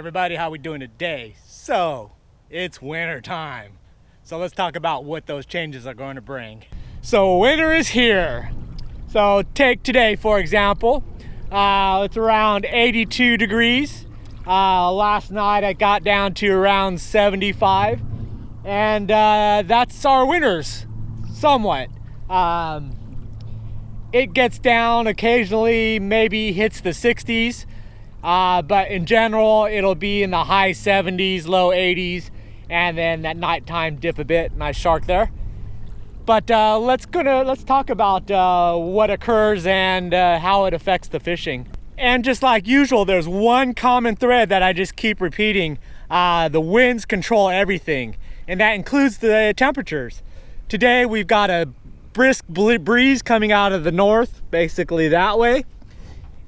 everybody, how we doing today? So it's winter time, so let's talk about what those changes are going to bring. So winter is here. So take today for example. It's around 82 degrees. Last night I got down to around 75, and that's our winters somewhat. It gets down occasionally, maybe hits the 60s. But in general, it'll be in the high 70s, low 80s, and then that nighttime dip a bit. Nice shark there. But let's talk about what occurs and how it affects the fishing. And just like usual, there's one common thread that I just keep repeating. The winds control everything, and that includes the temperatures. Today we've got a brisk breeze coming out of the north, basically that way.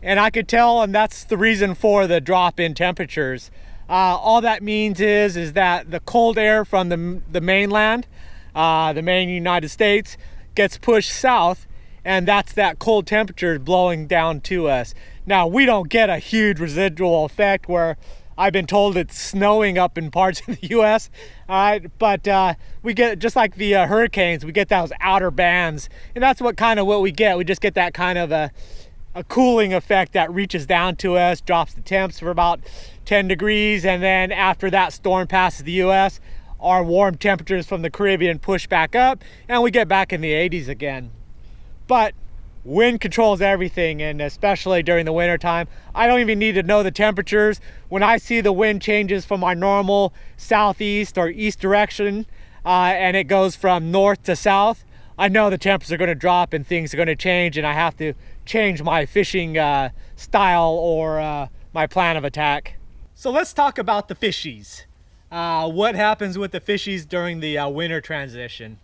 And I could tell, and that's the reason for the drop in temperatures. All that means is that the cold air from the mainland, the main United States, gets pushed south, and that's that cold temperature blowing down to us. Now, we don't get a huge residual effect where I've been told it's snowing up in parts of the US, all right? But we get, just like the hurricanes, we get those outer bands, and that's what we get. We just get that kind of a cooling effect that reaches down to us, drops the temps for about 10 degrees, and then after that storm passes the US, our warm temperatures from the Caribbean push back up, and we get back in the 80s again. But wind controls everything, and especially during the winter time. I don't even need to know the temperatures. When I see the wind changes from our normal southeast or east direction, and it goes from north to south, I know the temperatures are going to drop and things are going to change, and I have to change my fishing style or my plan of attack. So let's talk about the fishies. What happens with the fishies during the winter transition?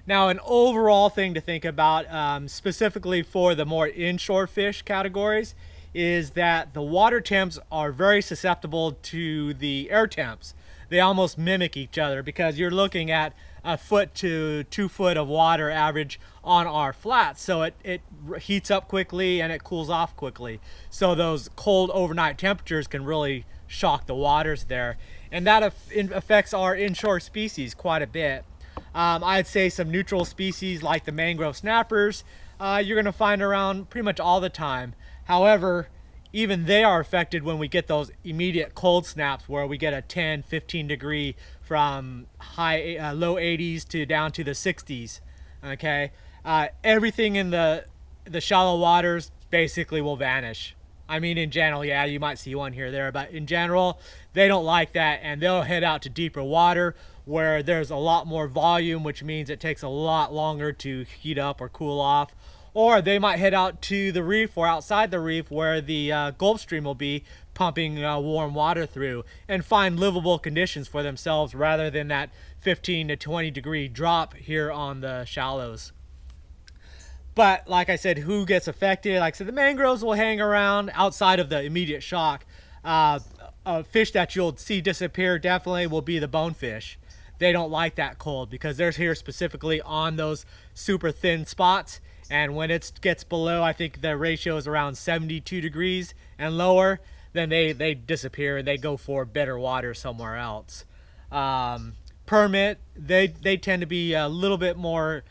Now, an overall thing to think about, specifically for the more inshore fish categories, is that the water temps are very susceptible to the air temps. They almost mimic each other because you're looking at a foot to 2 foot of water average on our flats. So it heats up quickly and it cools off quickly. So those cold overnight temperatures can really shock the waters there. And that affects our inshore species quite a bit. I'd say some neutral species like the mangrove snappers, you're gonna find around pretty much all the time. However, even they are affected when we get those immediate cold snaps where we get a 10-15 degree from low 80s to down to the 60s. Okay, everything in the shallow waters basically will vanish. I mean, in general, yeah, you might see one here or there, but in general, they don't like that, and they'll head out to deeper water where there's a lot more volume, which means it takes a lot longer to heat up or cool off. Or they might head out to the reef or outside the reef where the Gulf Stream will be pumping warm water through and find livable conditions for themselves rather than that 15 to 20 degree drop here on the shallows. But like I said, who gets affected? Like I said, the mangroves will hang around outside of the immediate shock. A fish that you'll see disappear definitely will be the bonefish. They don't like that cold because they're here specifically on those super thin spots. And when it gets below, I think the ratio is around 72 degrees and lower, then they disappear and they go for better water somewhere else. Permit, they tend to be a little bit more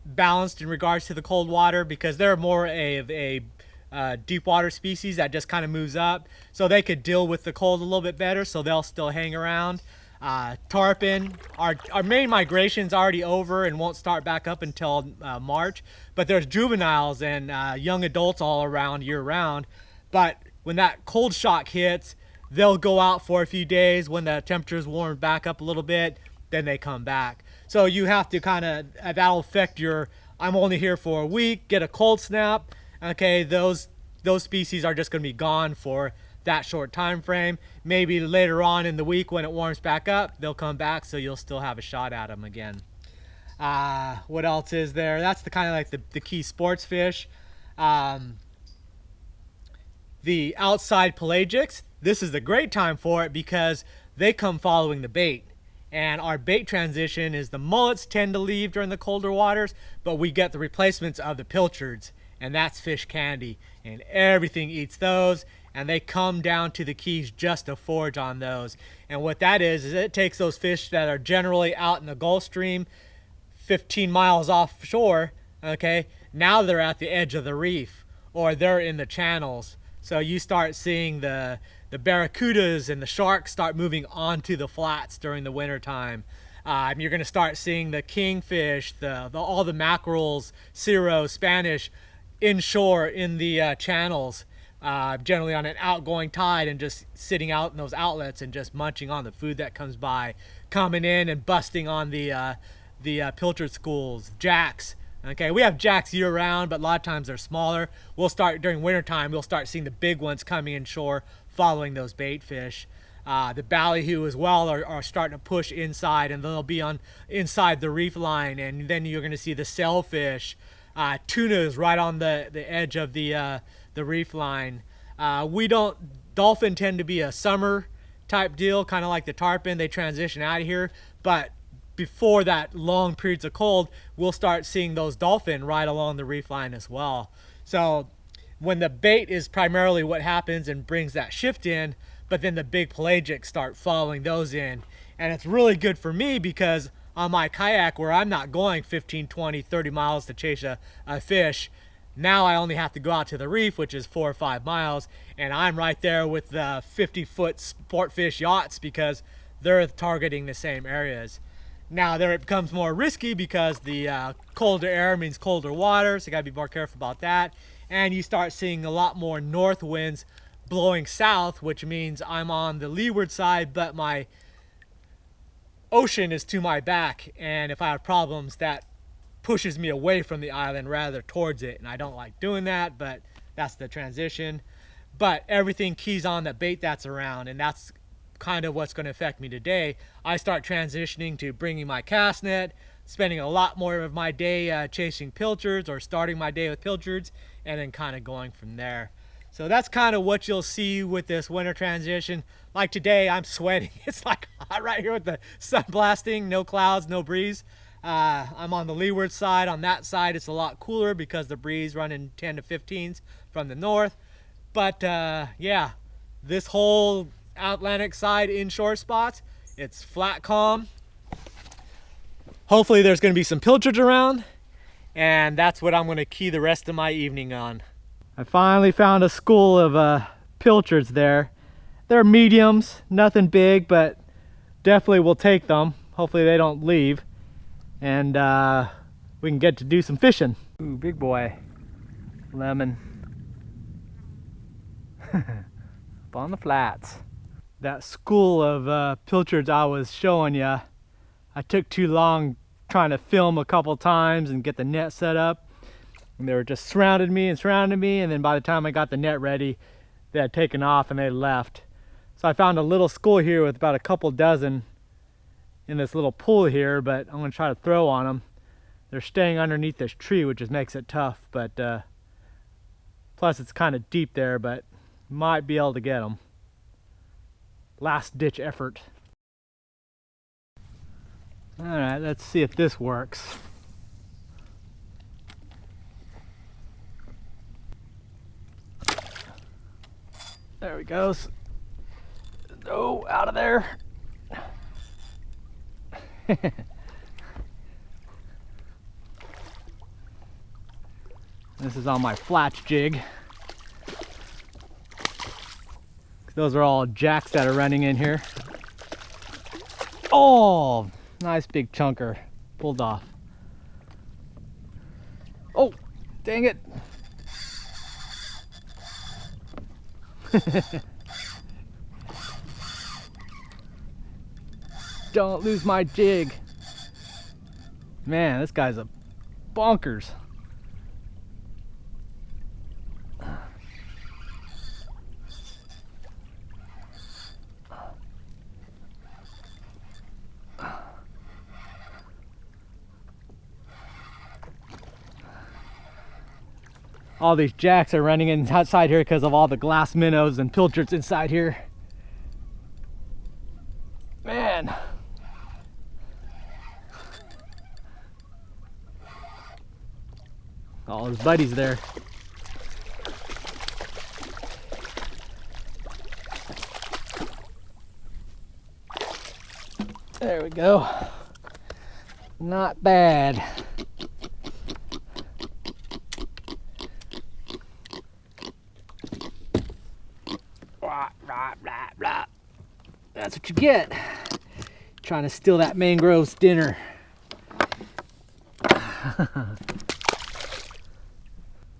balanced in regards to the cold water because they're more of a deep water species that just kind of moves up. So they could deal with the cold a little bit better, so they'll still hang around. Tarpon, our main migration's already over and won't start back up until March, but there's juveniles and young adults all around year round. But when that cold shock hits, they'll go out for a few days. When the temperatures warm back up a little bit, then they come back. So you have to that'll affect your, I'm only here for a week, get a cold snap. Okay, those species are just gonna be gone for that short time frame. Maybe later on in the week when it warms back up, they'll come back, so you'll still have a shot at them again. What else is there? That's the kind of like the key sports fish. The outside pelagics, this is the great time for it because they come following the bait. And our bait transition is the mullets tend to leave during the colder waters, but we get the replacements of the pilchards, and that's fish candy, and everything eats those. and they come down to the Keys just to forage on those. And what that is it takes those fish that are generally out in the Gulf Stream 15 miles offshore, okay, now they're at the edge of the reef or they're in the channels. So you start seeing the barracudas and the sharks start moving onto the flats during the winter time. You're going to start seeing the kingfish, all the mackerels, Cirro, Spanish, inshore in the channels, generally on an outgoing tide, and just sitting out in those outlets and just munching on the food that comes by, coming in and busting on the pilchard schools, jacks. Okay, we have jacks year round, but a lot of times they're smaller. We'll start during winter time, we'll start seeing the big ones coming inshore, following those bait fish. The ballyhoo as well are starting to push inside, and they'll be on inside the reef line, and then you're going to see the sailfish. Tuna is right on the edge of the reef line. Dolphin tend to be a summer type deal, kind of like the tarpon. They transition out of here, but before that long periods of cold, we'll start seeing those dolphin right along the reef line as well. So when the bait is primarily what happens and brings that shift in, but then the big pelagic start following those in. And it's really good for me because on my kayak, where I'm not going 15, 20, 30 miles to chase a fish, now I only have to go out to the reef, which is 4 or 5 miles, and I'm right there with the 50-foot sport fish yachts because they're targeting the same areas. Now there it becomes more risky because the colder air means colder water, so you gotta be more careful about that. And you start seeing a lot more north winds blowing south, which means I'm on the leeward side, but my ocean is to my back, and if I have problems, that pushes me away from the island rather towards it, and I don't like doing that, but that's the transition. But everything keys on the bait that's around, and that's kind of what's going to affect me today. I start transitioning to bringing my cast net, spending a lot more of my day chasing pilchards, or starting my day with pilchards, and then kind of going from there. So that's kind of what you'll see with this winter transition. Like today, I'm sweating. It's like hot right here with the sun blasting, no clouds, no breeze. I'm on the leeward side. On that side, it's a lot cooler because the breeze running 10 to 15s from the north. But yeah, this whole Atlantic side inshore spots, it's flat calm. Hopefully there's going to be some pilchards around, and that's what I'm going to key the rest of my evening on. I finally found a school of pilchards there. They're mediums, nothing big, but definitely will take them. Hopefully they don't leave, and we can get to do some fishing. Ooh, big boy, lemon. Up on the flats. That school of pilchards I was showing you, I took too long trying to film a couple times and get the net set up, and they were just surrounding me, and then by the time I got the net ready, they had taken off and they left. So I found a little school here with about a couple dozen in this little pool here, but I'm going to try to throw on them. They're staying underneath this tree, which just makes it tough, but plus it's kind of deep there, but might be able to get them. Last ditch effort. All right, let's see if this works. There he goes. Oh, out of there. This is on my flats jig. Those are all jacks that are running in here. Oh, nice big chunker. Pulled off. Oh, dang it. Don't lose my jig. Man, this guy's a bonkers. All these jacks are running inside here because of all the glass minnows and pilchards inside here. Man. All his buddies there. go. Not bad. Blah, blah, blah, blah. That's what you get. Trying to steal that mangrove's dinner.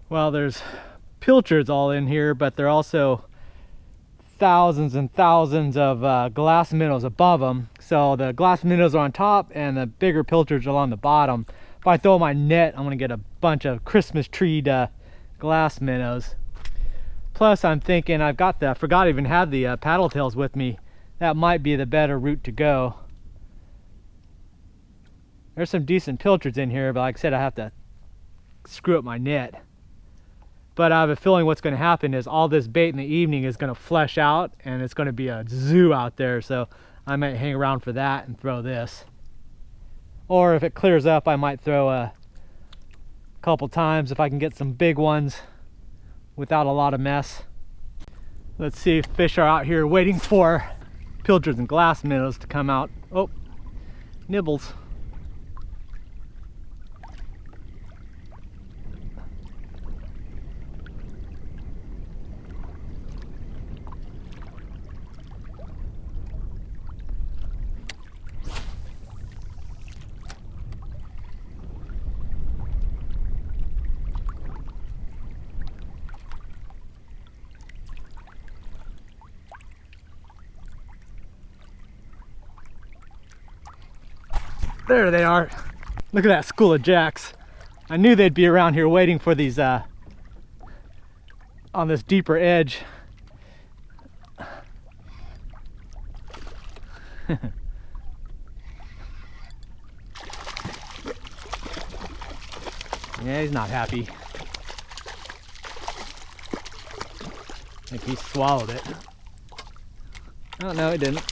Well, there's pilchards all in here, but there are also thousands and thousands of glass minnows above them. So the glass minnows are on top and the bigger pilchards are on the bottom. If I throw my net, I'm gonna get a bunch of Christmas treed glass minnows. Plus I'm thinking I forgot I even had the paddle tails with me. That might be the better route to go. There's some decent pilchards in here, but like I said, I have to screw up my net. But I have a feeling what's going to happen is all this bait in the evening is going to flesh out and it's going to be a zoo out there. So I might hang around for that and throw this. Or if it clears up, I might throw a couple times if I can get some big ones without a lot of mess. Let's see if fish are out here waiting for pilchards and glass minnows to come out. Oh, nibbles. There they are. Look at that school of jacks. I knew they'd be around here waiting for these on this deeper edge. Yeah, he's not happy. I think he swallowed it. Oh no, he didn't.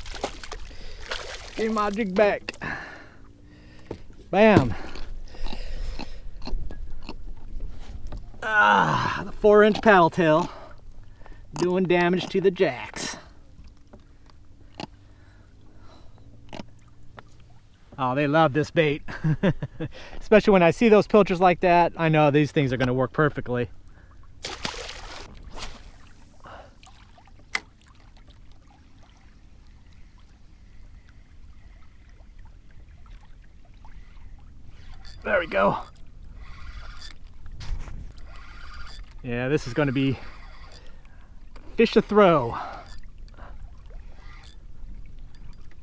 Give my jig back. Bam! Ah, the 4-inch paddle tail doing damage to the jacks. Oh, they love this bait. Especially when I see those pilchards like that, I know these things are going to work perfectly. There we go. Yeah, this is going to be fish to throw.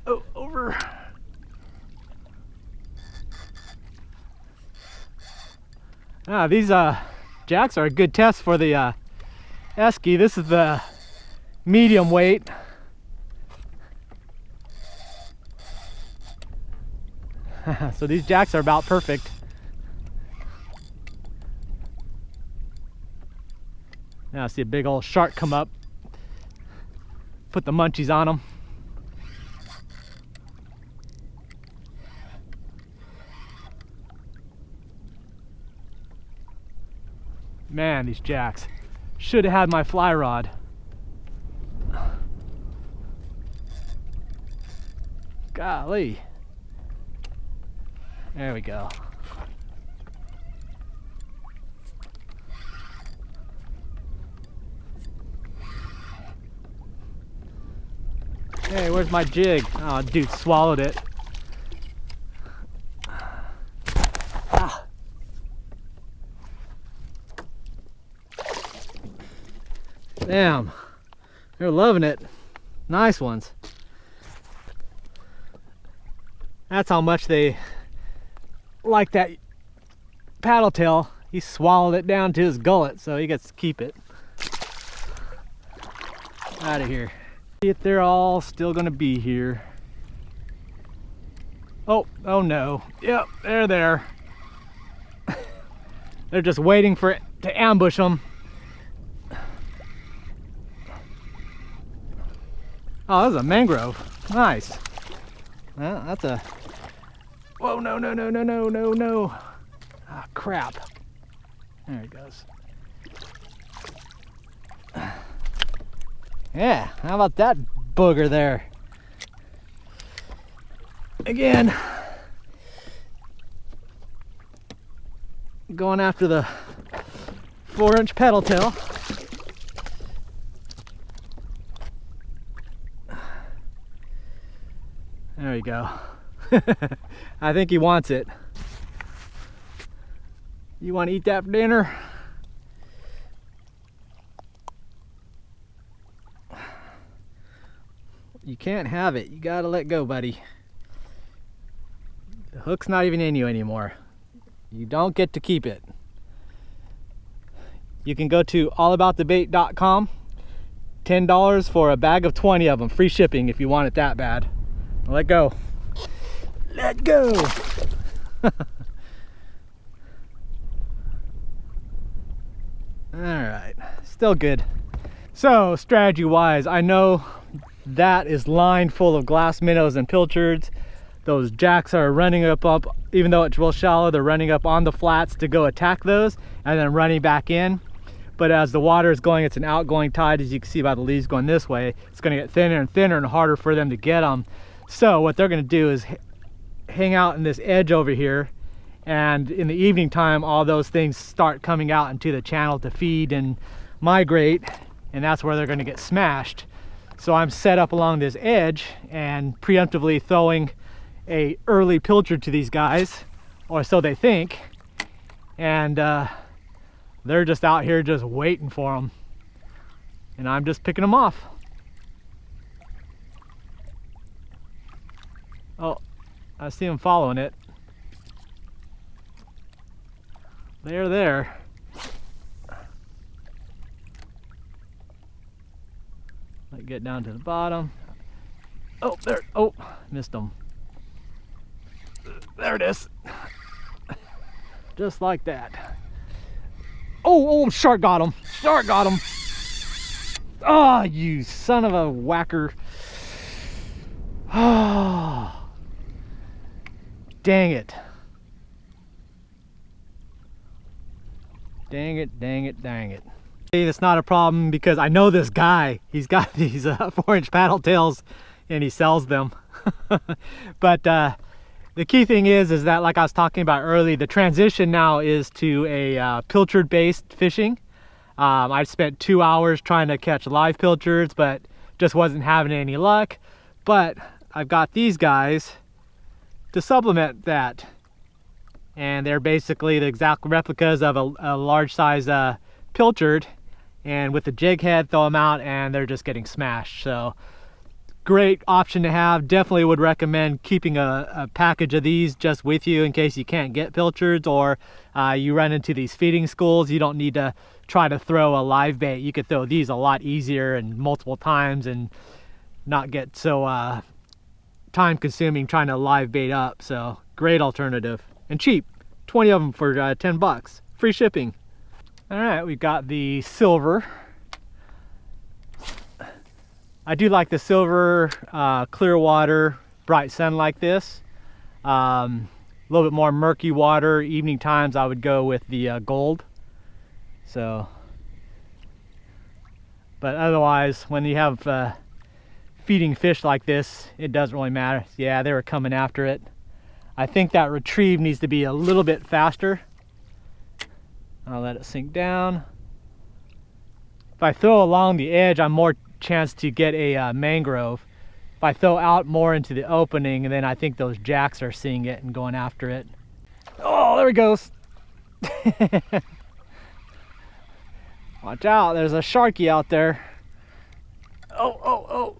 Oh, over. Ah, these jacks are a good test for the Esky. This is the medium weight. So these jacks are about perfect. Now I see a big old shark come up. Put the munchies on them. Man, these jacks. Should have had my fly rod. Golly. There we go. Hey, where's my jig? Oh, dude swallowed it. Ah. Damn, they're loving it. Nice ones. That's how much they like that paddle tail. He swallowed it down to his gullet, so he gets to keep it. Out of here. See if they're all still gonna be here. Oh no. Yep, they're there. They're just waiting for it to ambush them. Oh, that's a mangrove. Nice. Well, that's a... Whoa, no. Ah, crap. There he goes. Yeah, how about that booger there? Again, going after the 4-inch pedal tail. There we go. I think he wants it. You want to eat that for dinner? You can't have it. You gotta let go, buddy. The hook's not even in you anymore. You don't get to keep it. You can go to AllAboutTheBait.com. $10 for a bag of 20 of them. Free shipping if you want it that bad. Let go. Let go. Alright, still good. So, strategy wise, I know that is lined full of glass minnows and pilchards. Those jacks are running up, even though it's real shallow, they're running up on the flats to go attack those and then running back in. But as the water is going, it's an outgoing tide, as you can see by the leaves going this way. It's going to get thinner and thinner and harder for them to get them. So what they're going to do is hang out in this edge over here, and in the evening time all those things start coming out into the channel to feed and migrate, and that's where they're going to get smashed. So I'm set up along this edge and preemptively throwing a early pilchard to these guys, or so they think, and they're just out here just waiting for them, and I'm just picking them off. Oh, I see them following it. They're there. Let get down to the bottom. Oh, there. Oh, missed them. There it is. Just like that. Oh, shark got him. Shark got him. Oh, you son of a whacker. Oh. Dang it. Dang it, dang it, dang it. It's not a problem because I know this guy. He's got these 4-inch paddle tails and he sells them. But the key thing is that, like I was talking about earlier, the transition now is to a pilchard based fishing. I spent 2 hours trying to catch live pilchards, but just wasn't having any luck. But I've got these guys to supplement that, and they're basically the exact replicas of a large size pilchard, and with the jig head throw them out and they're just getting smashed. So great option to have. Definitely would recommend keeping a package of these just with you in case you can't get pilchards, or you run into these feeding schools. You don't need to try to throw a live bait. You could throw these a lot easier and multiple times and not get so time consuming trying to live bait up. So great alternative and cheap. 20 of them for 10 bucks. Free shipping. All right, we've got the silver. I do like the silver, clear water, bright sun like this. A little bit more murky water, evening times I would go with the gold. So, but otherwise, when you have feeding fish like this, it doesn't really matter. Yeah, they were coming after it. I think that retrieve needs to be a little bit faster. I'll let it sink down. If I throw along the edge, I'm more chance to get a mangrove. If I throw out more into the opening, and then I think those jacks are seeing it and going after it. Oh, there he goes. Watch out, there's a sharky out there. Oh.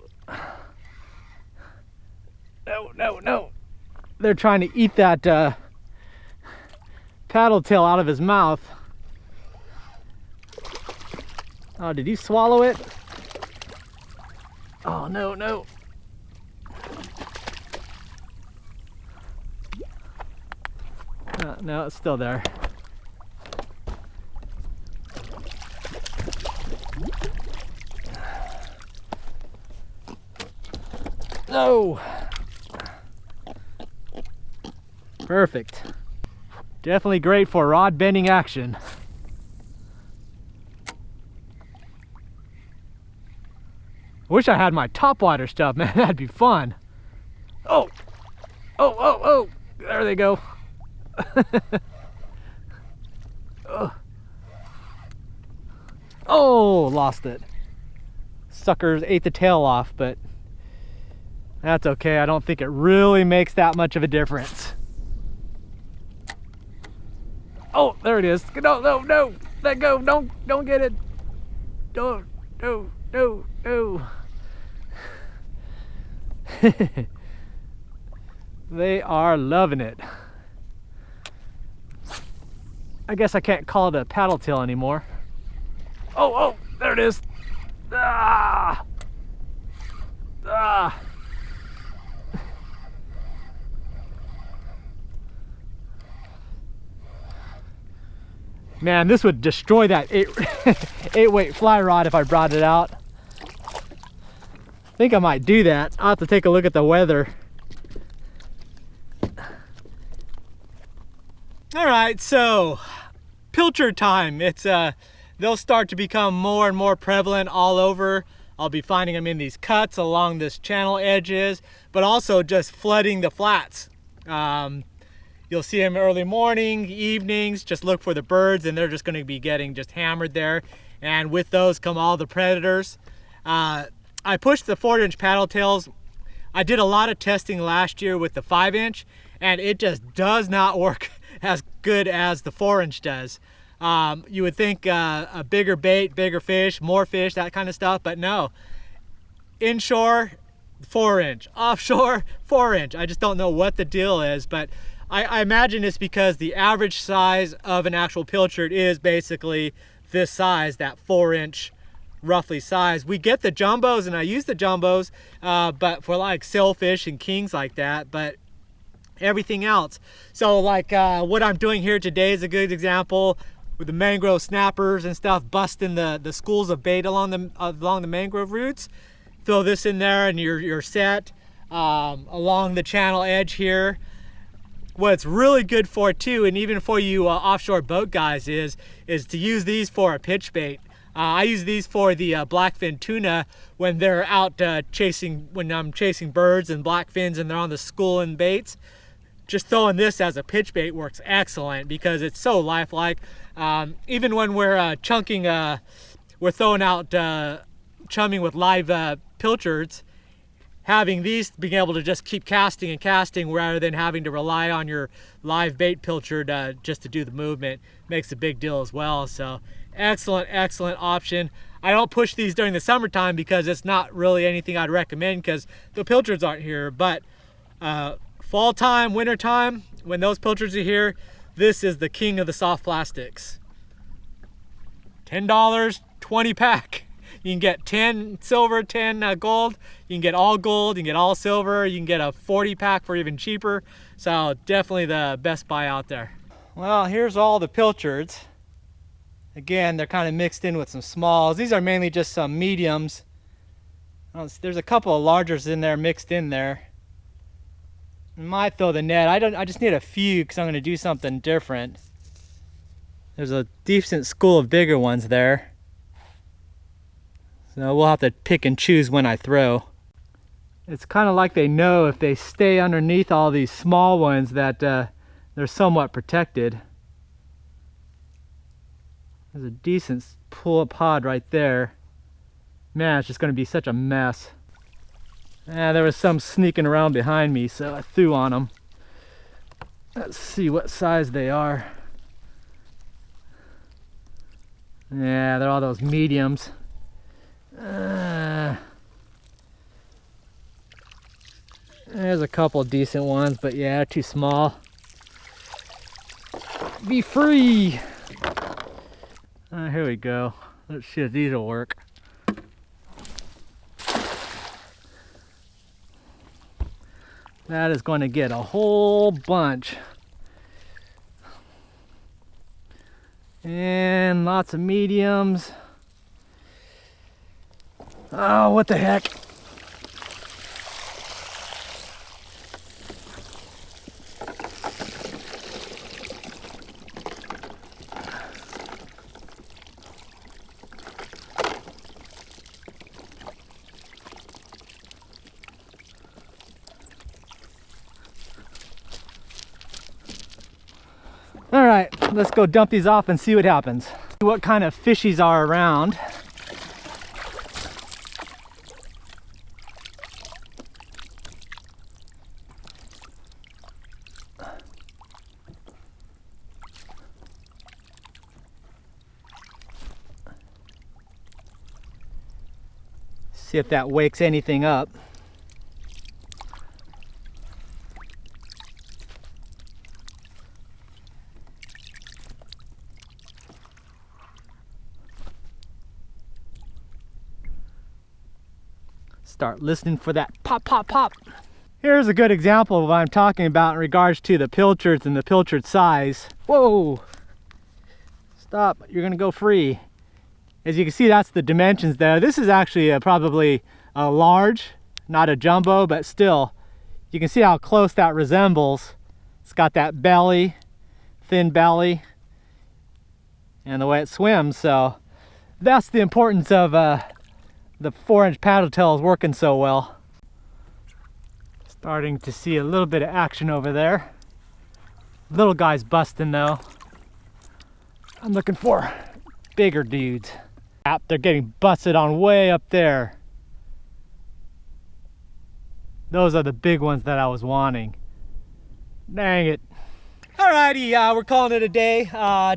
No. They're trying to eat that paddle tail out of his mouth. Oh, did he swallow it? Oh, no. No, it's still there. No! Perfect. Definitely great for rod bending action. Wish I had my topwater stuff, man. That'd be fun. Oh, Oh, oh, oh, there they go. Oh, lost it. Suckers ate the tail off, but that's okay. I don't think it really makes that much of a difference. Oh, there it is. No, no, no. Let go. Don't get it. Don't. No, no, no. They are loving it. I guess I can't call it a paddle tail anymore. Oh, oh, there it is. Ah. Ah. Man, this would destroy that 8-weight fly rod if I brought it out. I think I might do that. I'll have to take a look at the weather. All right, so pilchard time. It's they'll start to become more and more prevalent all over. I'll be finding them in these cuts along this channel edges, but also just flooding the flats. You'll see them early morning, evenings, just look for the birds and they're just gonna be getting just hammered there. And with those come all the predators. I pushed the 4-inch paddle tails. I did a lot of testing last year with the 5-inch and it just does not work as good as the 4-inch does. You would think a bigger bait, bigger fish, more fish, that kind of stuff, but no. Inshore, 4-inch, offshore, 4-inch. I just don't know what the deal is, but I imagine it's because the average size of an actual pilchard is basically this size, that 4-inch roughly size. We get the jumbos and I use the jumbos, but for like sailfish and kings like that, but everything else. So like what I'm doing here today is a good example with the mangrove snappers and stuff, busting the schools of bait along the mangrove roots. Throw this in there and you're set along the channel edge here. What it's really good for too, and even for you offshore boat guys, is to use these for a pitch bait. I use these for the blackfin tuna when they're out when I'm chasing birds and blackfins and they're on the school and baits. Just throwing this as a pitch bait works excellent because it's so lifelike. Even when we're chunking, we're throwing out chumming with live pilchards, having these, being able to just keep casting and casting rather than having to rely on your live bait pilchard just to do the movement makes a big deal as well. So excellent option. I don't push these during the summertime because it's not really anything I'd recommend because the pilchards aren't here, but fall time, winter time, when those pilchards are here, this is the king of the soft plastics. $10, 20 pack. You can get 10 silver, 10 gold. You can get all gold, you can get all silver. You can get a 40 pack for even cheaper. So definitely the best buy out there. Well, here's all the pilchards. Again, they're kind of mixed in with some smalls. These are mainly just some mediums. There's a couple of largers in there mixed in there. I might throw the net. I just need a few because I'm going to do something different. There's a decent school of bigger ones there. So we'll have to pick and choose when I throw. It's kind of like they know if they stay underneath all these small ones that they're somewhat protected. There's a decent pull-up pod right there. Man, it's just going to be such a mess. There was some sneaking around behind me, so I threw on them. Let's see what size they are. Yeah, they're all those mediums. There's a couple decent ones, but yeah, too small. Be free! Here we go. Let's see if these will work. That is going to get a whole bunch. And lots of mediums. Oh, what the heck? All right, let's go dump these off and see what happens. See what kind of fishies are around. See if that wakes anything up. Start listening for that pop, pop, pop. Here's a good example of what I'm talking about in regards to the pilchards and the pilchard size. Whoa! Stop, you're gonna go free. As you can see, that's the dimensions there. This is actually probably a large, not a jumbo, but still, you can see how close that resembles. It's got that belly, thin belly, and the way it swims. So that's the importance of the 4-inch paddle tails working so well. Starting to see a little bit of action over there. Little guy's busting though. I'm looking for bigger dudes. They're getting busted on way up there. Those are the big ones that I was wanting. Dang it. Alrighty, we're calling it a day.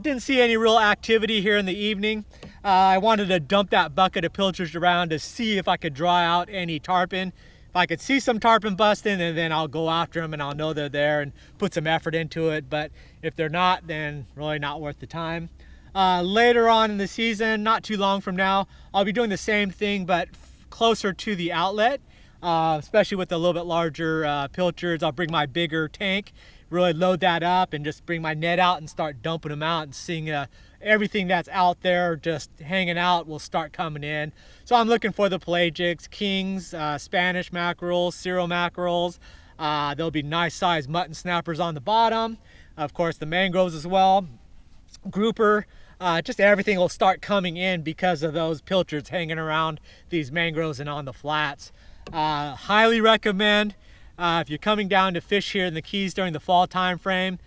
Didn't see any real activity here in the evening. I wanted to dump that bucket of pilchards around to see if I could draw out any tarpon. If I could see some tarpon busting, and then I'll go after them and I'll know they're there and put some effort into it. But if they're not, then really not worth the time. Later on in the season, not too long from now, I'll be doing the same thing but closer to the outlet, especially with the little bit larger pilchards. I'll bring my bigger tank, really load that up, and just bring my net out and start dumping them out and seeing everything that's out there just hanging out will start coming in. So I'm looking for the pelagics, kings, Spanish mackerels, Cero mackerels. There'll be nice sized mutton snappers on the bottom. Of course, the mangroves as well. Grouper. Just everything will start coming in because of those pilchards hanging around these mangroves and on the flats. Highly recommend if you're coming down to fish here in the Keys during the fall time frame.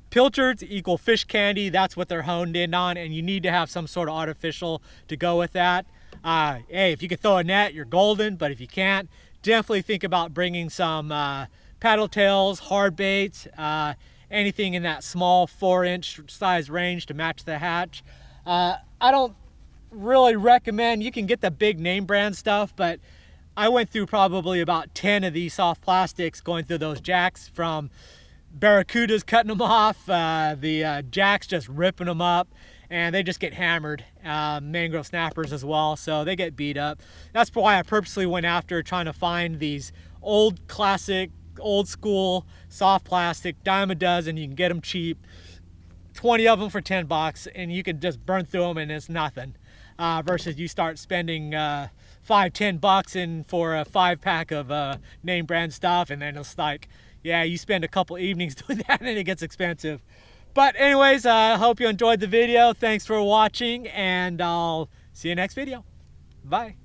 Pilchards equal fish candy. That's what they're honed in on, and you need to have some sort of artificial to go with that. Hey, if you can throw a net, you're golden, but if you can't, definitely think about bringing some paddle tails, hard baits, anything in that small 4-inch size range to match the hatch. I don't really recommend, you can get the big name brand stuff, but I went through probably about 10 of these soft plastics going through those jacks, from barracudas cutting them off, the jacks just ripping them up, and they just get hammered. Mangrove snappers as well, so they get beat up. That's why I purposely went after trying to find these old classic, old school soft plastic, dime a dozen. You can get them cheap, 20 of them for 10 bucks, and you can just burn through them and it's nothing. Versus you start spending $5-10 bucks in for a 5-pack of name brand stuff, and then it's like, yeah, you spend a couple evenings doing that and it gets expensive. But anyways, I hope you enjoyed the video. Thanks for watching, and I'll see you next video. Bye.